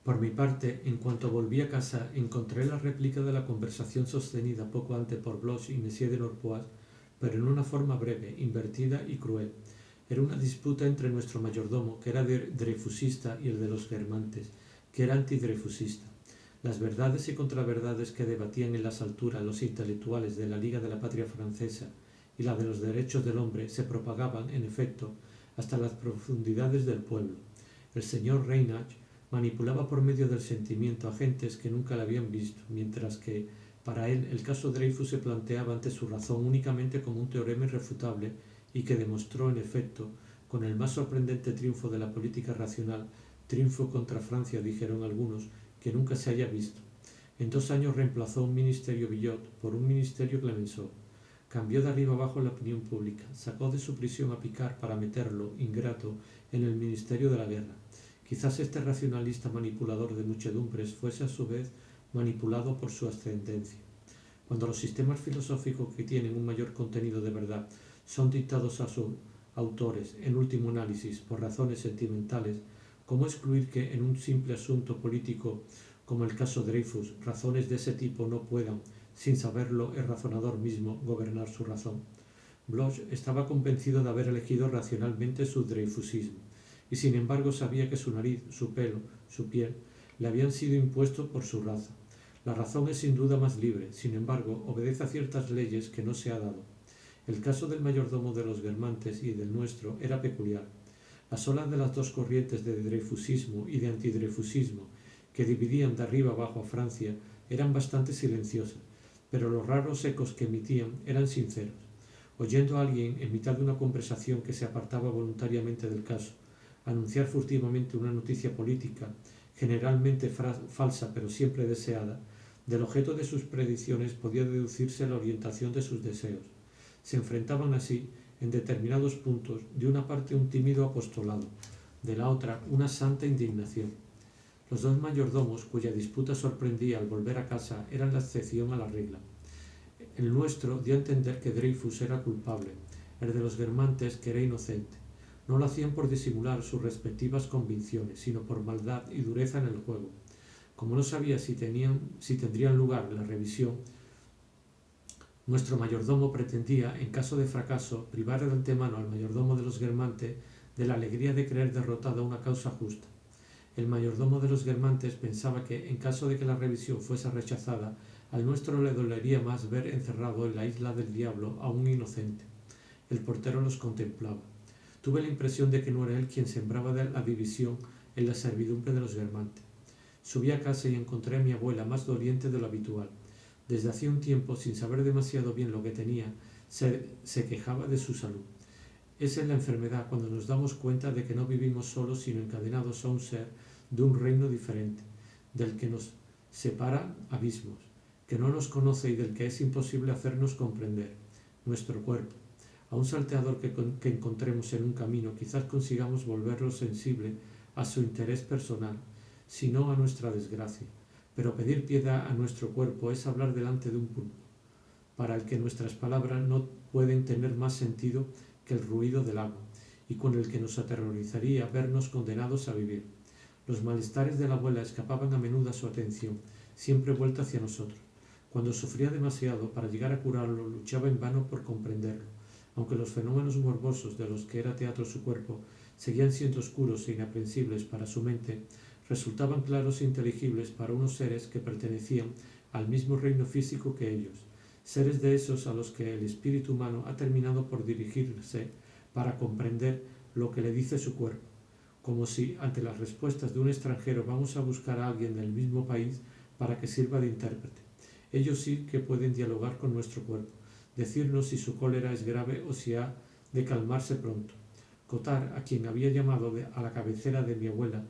Por mi parte, en cuanto volví a casa, encontré la réplica de la conversación sostenida poco antes por Bloch y Monsieur de Norpois, pero en una forma breve, invertida y cruel. Era una disputa entre nuestro mayordomo, que era dreyfusista, y el de los Guermantes, que era antidreyfusista. Las verdades y contraverdades que debatían en las alturas los intelectuales de la Liga de la Patria Francesa y la de los derechos del hombre se propagaban, en efecto, hasta las profundidades del pueblo. El señor Reinach manipulaba por medio del sentimiento a gentes que nunca le habían visto, mientras que, para él, el caso Dreyfus se planteaba ante su razón únicamente como un teorema irrefutable y que demostró, en efecto, con el más sorprendente triunfo de la política racional, triunfo contra Francia, dijeron algunos, que nunca se haya visto. En 2 años reemplazó un ministerio Villot por un ministerio Clemenceau. Cambió de arriba abajo la opinión pública, sacó de su prisión a Picard para meterlo, ingrato, en el Ministerio de la Guerra. Quizás este racionalista manipulador de muchedumbres fuese a su vez manipulado por su ascendencia. Cuando los sistemas filosóficos que tienen un mayor contenido de verdad son dictados a sus autores, en último análisis, por razones sentimentales, ¿cómo excluir que en un simple asunto político como el caso Dreyfus, razones de ese tipo no puedan, sin saberlo el razonador mismo, gobernar su razón? Bloch estaba convencido de haber elegido racionalmente su dreyfusismo, y sin embargo sabía que su nariz, su pelo, su piel, le habían sido impuestos por su raza. La razón es sin duda más libre, sin embargo, obedece a ciertas leyes que no se ha dado. El caso del mayordomo de los Guermantes y del nuestro era peculiar. Las olas de las dos corrientes de dreyfusismo y de antidreyfusismo que dividían de arriba abajo a Francia eran bastante silenciosas, pero los raros ecos que emitían eran sinceros. Oyendo a alguien, en mitad de una conversación que se apartaba voluntariamente del caso, anunciar furtivamente una noticia política, generalmente falsa pero siempre deseada, del objeto de sus predicciones podía deducirse la orientación de sus deseos. Se enfrentaban así, en determinados puntos, de una parte un tímido apostolado, de la otra una santa indignación. Los dos mayordomos, cuya disputa sorprendía al volver a casa, eran la excepción a la regla. El nuestro dio a entender que Dreyfus era culpable, el de los Guermantes que era inocente. No lo hacían por disimular sus respectivas convicciones, sino por maldad y dureza en el juego. Como no sabía si tendrían lugar la revisión, nuestro mayordomo pretendía, en caso de fracaso, privar de antemano al mayordomo de los Guermantes de la alegría de creer derrotada una causa justa. El mayordomo de los Guermantes pensaba que, en caso de que la revisión fuese rechazada, al nuestro le dolería más ver encerrado en la isla del diablo a un inocente. El portero los contemplaba. Tuve la impresión de que no era él quien sembraba la división en la servidumbre de los Guermantes. Subí a casa y encontré a mi abuela más doliente de lo habitual. Desde hacía un tiempo, sin saber demasiado bien lo que tenía, se quejaba de su salud. Esa es la enfermedad, cuando nos damos cuenta de que no vivimos solos, sino encadenados a un ser de un reino diferente, del que nos separa abismos, que no nos conoce y del que es imposible hacernos comprender. Nuestro cuerpo. A un salteador que encontremos en un camino, quizás consigamos volverlo sensible a su interés personal, si no a nuestra desgracia. Pero pedir piedad a nuestro cuerpo es hablar delante de un pulpo, para el que nuestras palabras no pueden tener más sentido que el ruido del agua, y con el que nos aterrorizaría vernos condenados a vivir. Los malestares de la abuela escapaban a menudo a su atención, siempre vuelta hacia nosotros. Cuando sufría demasiado, para llegar a curarlo, luchaba en vano por comprenderlo, aunque los fenómenos morbosos de los que era teatro su cuerpo seguían siendo oscuros e inaprensibles para su mente, resultaban claros e inteligibles para unos seres que pertenecían al mismo reino físico que ellos, seres de esos a los que el espíritu humano ha terminado por dirigirse para comprender lo que le dice su cuerpo, como si, ante las respuestas de un extranjero, vamos a buscar a alguien del mismo país para que sirva de intérprete. Ellos sí que pueden dialogar con nuestro cuerpo, decirnos si su cólera es grave o si ha de calmarse pronto. Cottard, a quien había llamado a la cabecera de mi abuela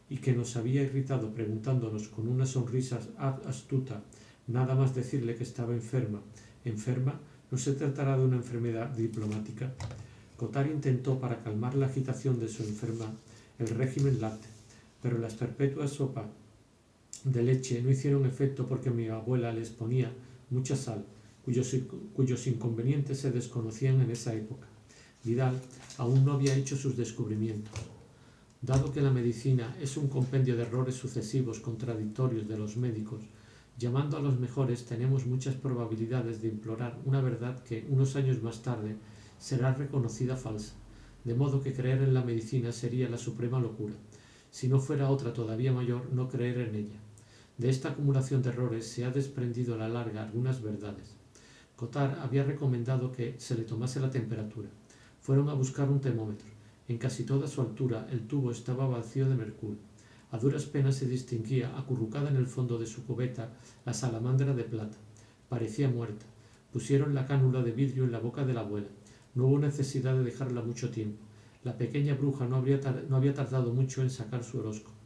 y que nos había irritado preguntándonos con una sonrisa astuta, nada más decirle que estaba enferma. ¿Enferma? ¿No se tratará de una enfermedad diplomática? Cottard intentó, para calmar la agitación de su enferma, el régimen lácteo, pero las perpetuas sopas de leche no hicieron efecto porque mi abuela les ponía mucha sal, cuyos inconvenientes se desconocían en esa época. Vidal aún no había hecho sus descubrimientos. Dado que la medicina es un compendio de errores sucesivos contradictorios de los médicos, llamando a los mejores tenemos muchas probabilidades de implorar una verdad que, unos años más tarde, será reconocida falsa, de modo que creer en la medicina sería la suprema locura, si no fuera otra todavía mayor no creer en ella. De esta acumulación de errores se ha desprendido a la larga algunas verdades. Cottard había recomendado que se le tomase la temperatura. Fueron a buscar un termómetro. En casi toda su altura el tubo estaba vacío de mercurio. A duras penas se distinguía, acurrucada en el fondo de su cubeta, la salamandra de plata. Parecía muerta. Pusieron la cánula de vidrio en la boca de la abuela. No hubo necesidad de dejarla mucho tiempo. La pequeña bruja no había tardado mucho en sacar su horóscopo.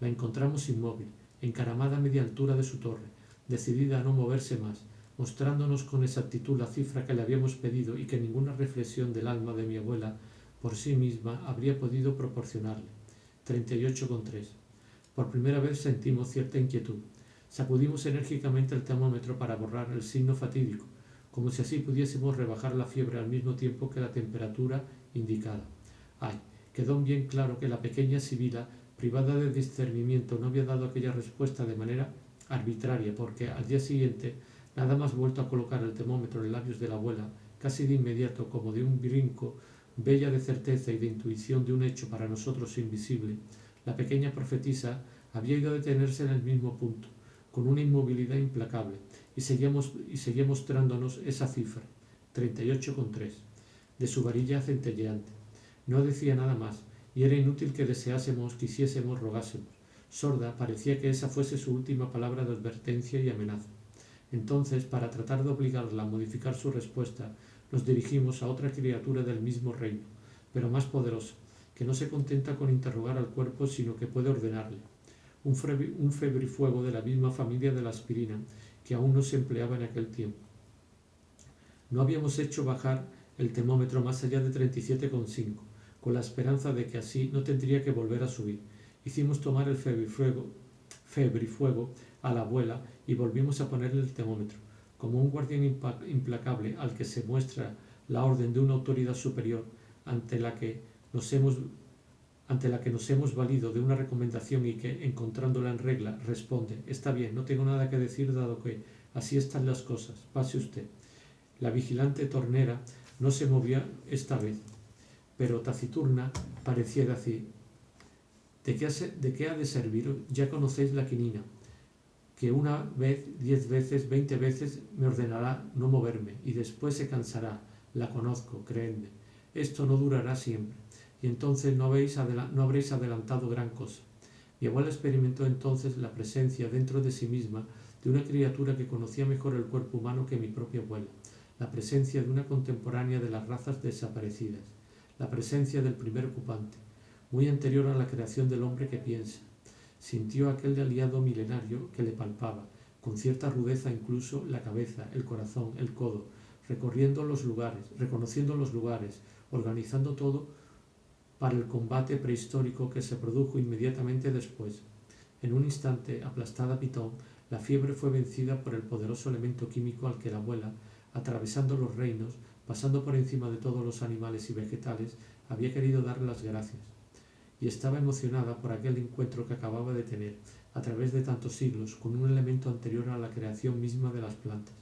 La encontramos inmóvil, encaramada a media altura de su torre, decidida a no moverse más, mostrándonos con exactitud la cifra que le habíamos pedido y que ninguna reflexión del alma de mi abuela por sí misma habría podido proporcionarle. 38,3. Por primera vez sentimos cierta inquietud. Sacudimos enérgicamente el termómetro para borrar el signo fatídico, como si así pudiésemos rebajar la fiebre al mismo tiempo que la temperatura indicada. Ay, quedó bien claro que la pequeña Sibila, privada de discernimiento, no había dado aquella respuesta de manera arbitraria, porque al día siguiente, nada más vuelto a colocar el termómetro en labios de la abuela, casi de inmediato, como de un brinco, bella de certeza y de intuición de un hecho para nosotros invisible, la pequeña profetisa había ido a detenerse en el mismo punto, con una inmovilidad implacable, y seguía mostrándonos esa cifra, 38,3, de su varilla centelleante. No decía nada más, y era inútil que deseásemos, quisiésemos, rogásemos. Sorda, parecía que esa fuese su última palabra de advertencia y amenaza. Entonces, para tratar de obligarla a modificar su respuesta, nos dirigimos a otra criatura del mismo reino, pero más poderosa, que no se contenta con interrogar al cuerpo, sino que puede ordenarle. Un febrifuego de la misma familia de la aspirina, que aún no se empleaba en aquel tiempo. No habíamos hecho bajar el termómetro más allá de 37,5, con la esperanza de que así no tendría que volver a subir. Hicimos tomar el febrifuego a la abuela y volvimos a ponerle el termómetro, como un guardián implacable al que se muestra la orden de una autoridad superior ante la que nos hemos valido de una recomendación y que, encontrándola en regla, responde: está bien, no tengo nada que decir dado que así están las cosas, pase usted. La vigilante tornera no se movía esta vez, pero taciturna parecía decir: ¿de qué ha de servir? Ya conocéis la quinina, que una vez, 10 veces, 20 veces me ordenará no moverme y después se cansará. La conozco, creedme. Esto no durará siempre, y entonces no habréis adelantado gran cosa. Mi abuela experimentó entonces la presencia dentro de sí misma de una criatura que conocía mejor el cuerpo humano que mi propia abuela, la presencia de una contemporánea de las razas desaparecidas, la presencia del primer ocupante, muy anterior a la creación del hombre que piensa. Sintió aquel aliado milenario que le palpaba, con cierta rudeza incluso, la cabeza, el corazón, el codo, reconociendo los lugares, organizando todo para el combate prehistórico que se produjo inmediatamente después. En un instante, aplastada a Pitón, la fiebre fue vencida por el poderoso elemento químico al que la abuela, atravesando los reinos, pasando por encima de todos los animales y vegetales, había querido dar las gracias. Y estaba emocionada por aquel encuentro que acababa de tener, a través de tantos siglos, con un elemento anterior a la creación misma de las plantas.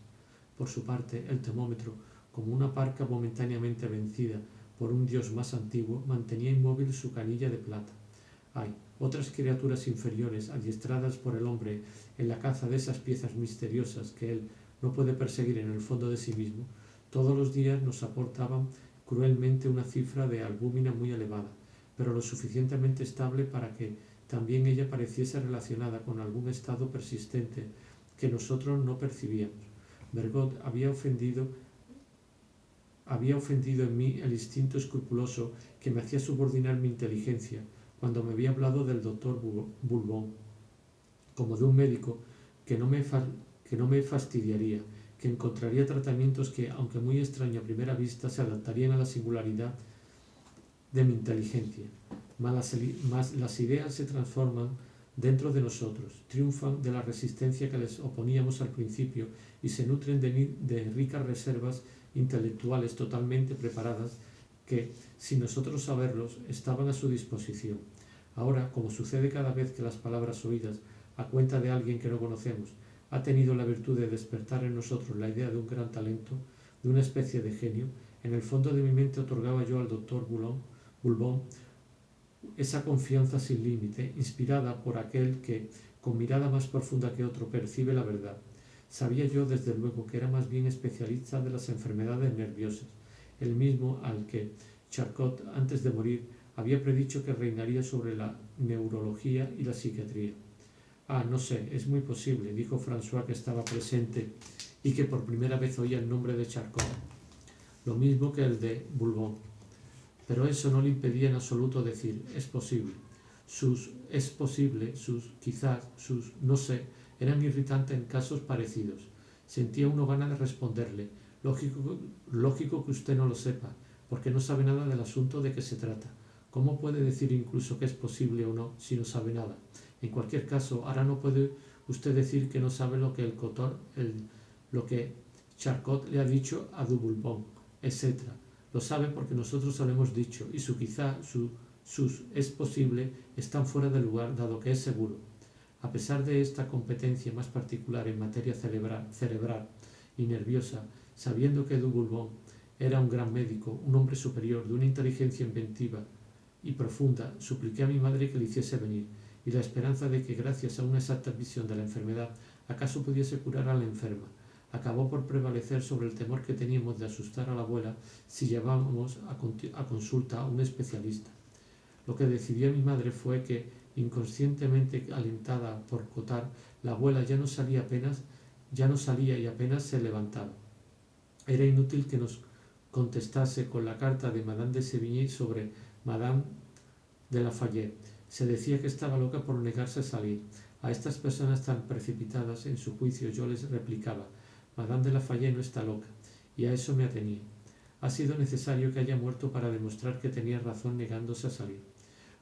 Por su parte, el termómetro, como una parca momentáneamente vencida por un dios más antiguo, mantenía inmóvil su canilla de plata. Ay, otras criaturas inferiores, adiestradas por el hombre en la caza de esas piezas misteriosas que él no puede perseguir en el fondo de sí mismo, todos los días nos aportaban cruelmente una cifra de albúmina muy elevada, pero lo suficientemente estable para que también ella pareciese relacionada con algún estado persistente que nosotros no percibíamos. Bergot había ofendido en mí el instinto escrupuloso que me hacía subordinar mi inteligencia cuando me había hablado del doctor Bourbon, como de un médico que no me fastidiaría, que encontraría tratamientos que, aunque muy extraño a primera vista, se adaptarían a la singularidad de mi inteligencia. Mas las ideas se transforman dentro de nosotros, triunfan de la resistencia que les oponíamos al principio y se nutren de ricas reservas intelectuales totalmente preparadas que, sin nosotros saberlos, estaban a su disposición. Ahora, como sucede cada vez que las palabras oídas a cuenta de alguien que no conocemos ha tenido la virtud de despertar en nosotros la idea de un gran talento, de una especie de genio, en el fondo de mi mente otorgaba yo al doctor Boulbon esa confianza sin límite, inspirada por aquel que, con mirada más profunda que otro, percibe la verdad. Sabía yo, desde luego, que era más bien especialista de las enfermedades nerviosas, el mismo al que Charcot, antes de morir, había predicho que reinaría sobre la neurología y la psiquiatría. Ah, no sé, es muy posible, dijo François, que estaba presente y que por primera vez oía el nombre de Charcot, lo mismo que el de Boulbon. Pero eso no le impedía en absoluto decir, es posible. Sus es posible, sus quizás, sus no sé, eran irritantes en casos parecidos. Sentía uno ganas de responderle, lógico que usted no lo sepa, porque no sabe nada del asunto de que se trata. ¿Cómo puede decir incluso que es posible o no si no sabe nada? En cualquier caso, ahora no puede usted decir que no sabe lo que lo que Charcot le ha dicho a Boulbon, etc. Lo sabe porque nosotros se lo hemos dicho, y sus es posible están fuera de lugar, dado que es seguro. A pesar de esta competencia más particular en materia cerebral y nerviosa, sabiendo que Boulbon era un gran médico, un hombre superior, de una inteligencia inventiva y profunda, supliqué a mi madre que le hiciese venir, y la esperanza de que, gracias a una exacta visión de la enfermedad, acaso pudiese curar a la enferma, acabó por prevalecer sobre el temor que teníamos de asustar a la abuela si llevábamos a consulta a un especialista. Lo que decidió mi madre fue que, inconscientemente alentada por Cottard, la abuela ya no salía y apenas se levantaba. Era inútil que nos contestase con la carta de Madame de Sévigné sobre Madame de Lafayette. Se decía que estaba loca por negarse a salir. A estas personas tan precipitadas en su juicio yo les replicaba, Madame de Lafayette no está loca, y a eso me atenía. Ha sido necesario que haya muerto para demostrar que tenía razón negándose a salir.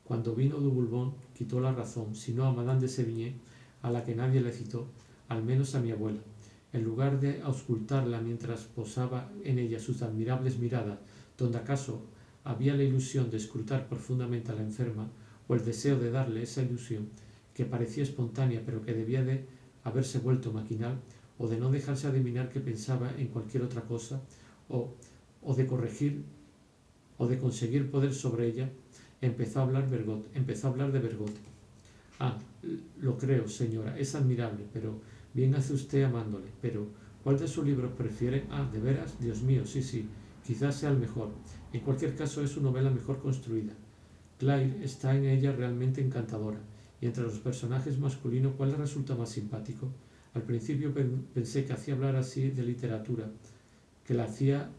Cuando vino de Boulbon, quitó la razón, sino a Madame de Sévigné, a la que nadie le citó, al menos a mi abuela. En lugar de auscultarla mientras posaba en ella sus admirables miradas, donde acaso había la ilusión de escrutar profundamente a la enferma, o el deseo de darle esa ilusión, que parecía espontánea pero que debía de haberse vuelto maquinal, o de no dejarse adivinar que pensaba en cualquier otra cosa, o de conseguir poder sobre ella, empezó a hablar de Bergotte. Ah, lo creo, señora, es admirable, pero bien hace usted amándole. Pero, ¿cuál de sus libros prefiere? Ah, ¿de veras? Dios mío, sí, quizás sea el mejor. En cualquier caso, es su novela mejor construida. Claire está en ella realmente encantadora, y entre los personajes masculinos, ¿cuál le resulta más simpático? Al principio pensé que hacía hablar así de literatura, que la hacía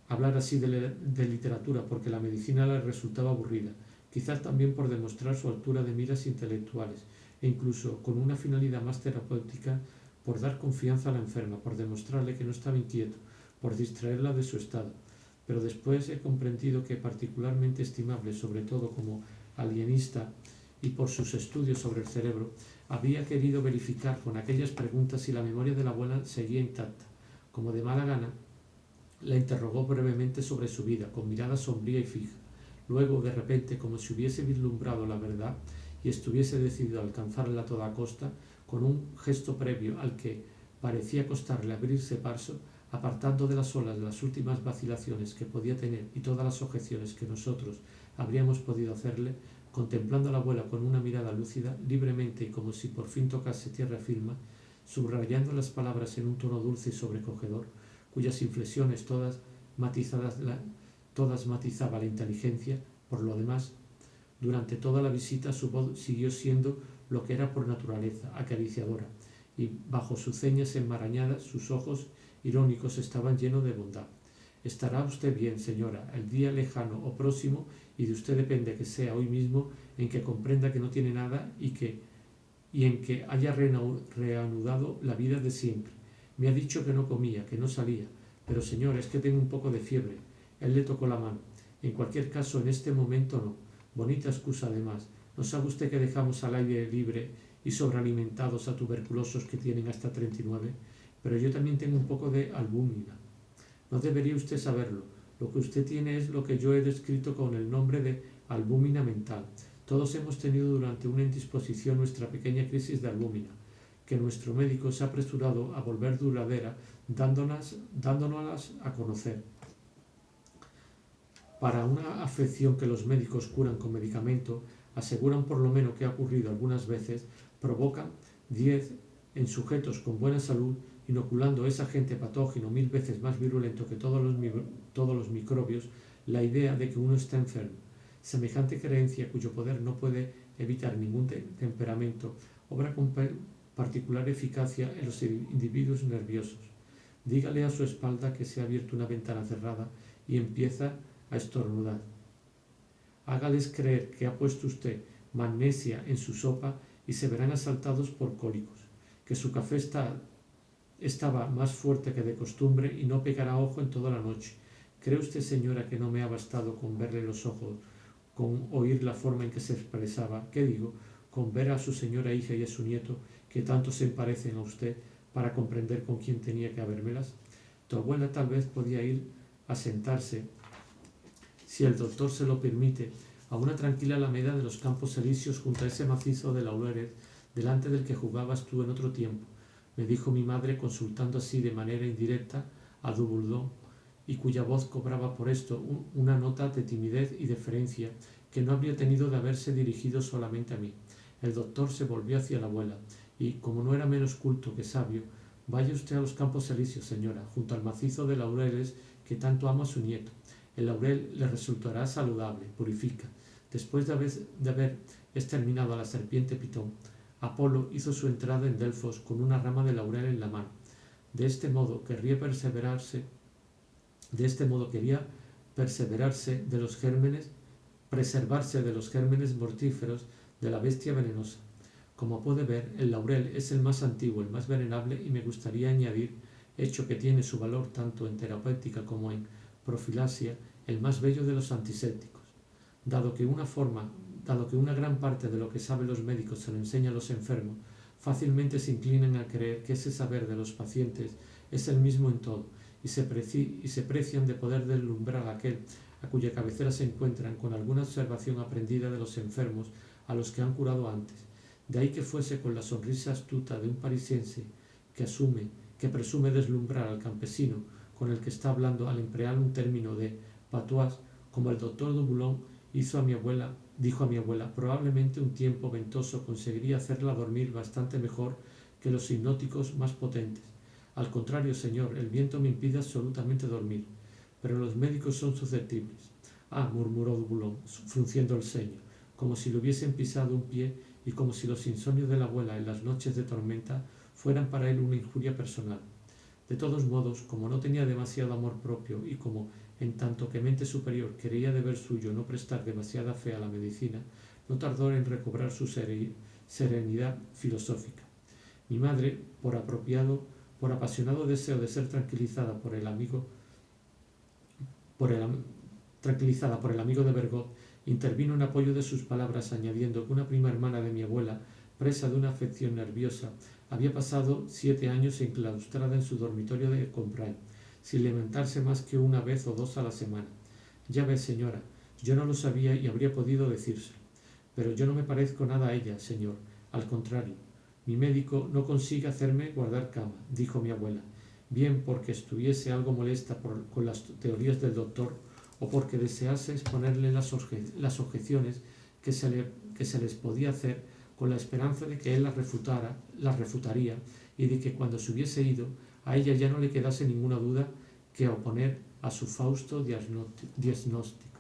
hablar así de literatura porque la medicina le resultaba aburrida, quizás también por demostrar su altura de miras intelectuales, e incluso con una finalidad más terapéutica, por dar confianza a la enferma, por demostrarle que no estaba inquieto, por distraerla de su estado. Pero después he comprendido que, particularmente estimable, sobre todo como alienista y por sus estudios sobre el cerebro, había querido verificar con aquellas preguntas si la memoria de la abuela seguía intacta. Como de mala gana, la interrogó brevemente sobre su vida, con mirada sombría y fija. Luego, de repente, como si hubiese vislumbrado la verdad y estuviese decidido a alcanzarla a toda costa, con un gesto previo al que parecía costarle abrirse paso, apartando de las olas las últimas vacilaciones que podía tener y todas las objeciones que nosotros habríamos podido hacerle, contemplando a la abuela con una mirada lúcida, libremente y como si por fin tocase tierra firme, subrayando las palabras en un tono dulce y sobrecogedor, cuyas inflexiones todas matizaba la inteligencia. Por lo demás, durante toda la visita su voz siguió siendo lo que era por naturaleza, acariciadora, y bajo sus ceñas enmarañadas sus ojos irónicos estaban llenos de bondad. Estará usted bien, señora, el día lejano o próximo, y de usted depende que sea hoy mismo, en que comprenda que no tiene nada y en que haya reanudado la vida de siempre. Me ha dicho que no comía, que no salía, pero señor, es que tengo un poco de fiebre. Él le tocó la mano. En cualquier caso, en este momento no. Bonita excusa además. ¿No sabe usted que dejamos al aire libre y sobrealimentados a tuberculosos que tienen hasta 39? Pero yo también tengo un poco de albúmina. No debería usted saberlo. Lo que usted tiene es lo que yo he descrito con el nombre de albúmina mental. Todos hemos tenido durante una indisposición nuestra pequeña crisis de albúmina, que nuestro médico se ha apresurado a volver duradera, dándonos a conocer. Para una afección que los médicos curan con medicamento, aseguran por lo menos que ha ocurrido algunas veces, provocan 10 en sujetos con buena salud, inoculando a ese agente patógeno 1000 veces más virulento que todos los microbios, la idea de que uno está enfermo. Semejante creencia, cuyo poder no puede evitar ningún temperamento, obra con particular eficacia en los individuos nerviosos. Dígale a su espalda que se ha abierto una ventana cerrada y empieza a estornudar. Hágales creer que ha puesto usted magnesia en su sopa y se verán asaltados por cólicos, que su café estaba más fuerte que de costumbre y no pegará ojo en toda la noche. ¿Cree usted, señora, que no me ha bastado con verle los ojos, con oír la forma en que se expresaba, ¿qué digo?, con ver a su señora hija y a su nieto, que tanto se parecen a usted, para comprender con quién tenía que habérmelas? Tu abuela tal vez podía ir a sentarse, si el doctor se lo permite, a una tranquila alameda de los Campos Elíseos junto a ese macizo de laureles delante del que jugabas tú en otro tiempo, me dijo mi madre, consultando así de manera indirecta a Dumbledore, y cuya voz cobraba por esto una nota de timidez y deferencia que no habría tenido de haberse dirigido solamente a mí. El doctor se volvió hacia la abuela y, como no era menos culto que sabio, vaya usted a los Campos Elíseos, señora, junto al macizo de laureles que tanto ama a su nieto. El laurel le resultará saludable, purifica. Después de haber exterminado a la serpiente Pitón, Apolo hizo su entrada en Delfos con una rama de laurel en la mano. De este modo quería preservarse de los gérmenes mortíferos de la bestia venenosa. Como puede ver, el laurel es el más antiguo, el más venerable y me gustaría añadir, hecho que tiene su valor tanto en terapéutica como en profilaxia, el más bello de los antisépticos. Dado que una gran parte de lo que saben los médicos se lo enseña a los enfermos, fácilmente se inclinan a creer que ese saber de los pacientes es el mismo en todo, y se precian de poder deslumbrar a aquel a cuya cabecera se encuentran con alguna observación aprendida de los enfermos a los que han curado antes. De ahí que fuese con la sonrisa astuta de un parisiense que presume deslumbrar al campesino con el que está hablando al emplear un término de patois, como el doctor Dumoulin dijo a mi abuela, probablemente un tiempo ventoso conseguiría hacerla dormir bastante mejor que los hipnóticos más potentes. Al contrario, señor, el viento me impide absolutamente dormir, pero los médicos son susceptibles. Ah, murmuró Dumoulin, frunciendo el ceño, como si le hubiesen pisado un pie y como si los insomnios de la abuela en las noches de tormenta fueran para él una injuria personal. De todos modos, como no tenía demasiado amor propio y como, en tanto que mente superior, creía deber suyo no prestar demasiada fe a la medicina, no tardó en recobrar su serenidad filosófica. Mi madre, por apasionado deseo de ser tranquilizada por el amigo de Bergot, intervino en apoyo de sus palabras, añadiendo que una prima hermana de mi abuela, presa de una afección nerviosa, había pasado 7 años enclaustrada en su dormitorio de Combraille, sin levantarse más que una vez o dos a la semana. Ya ves, señora, yo no lo sabía y habría podido decírselo. Pero yo no me parezco nada a ella, señor. Al contrario, mi médico no consigue hacerme guardar cama, dijo mi abuela, bien porque estuviese algo molesta con las teorías del doctor o porque desease exponerle las objeciones que se les podía hacer con la esperanza de que él las refutaría y de que cuando se hubiese ido a ella ya no le quedase ninguna duda que oponer a su fausto diagnóstico.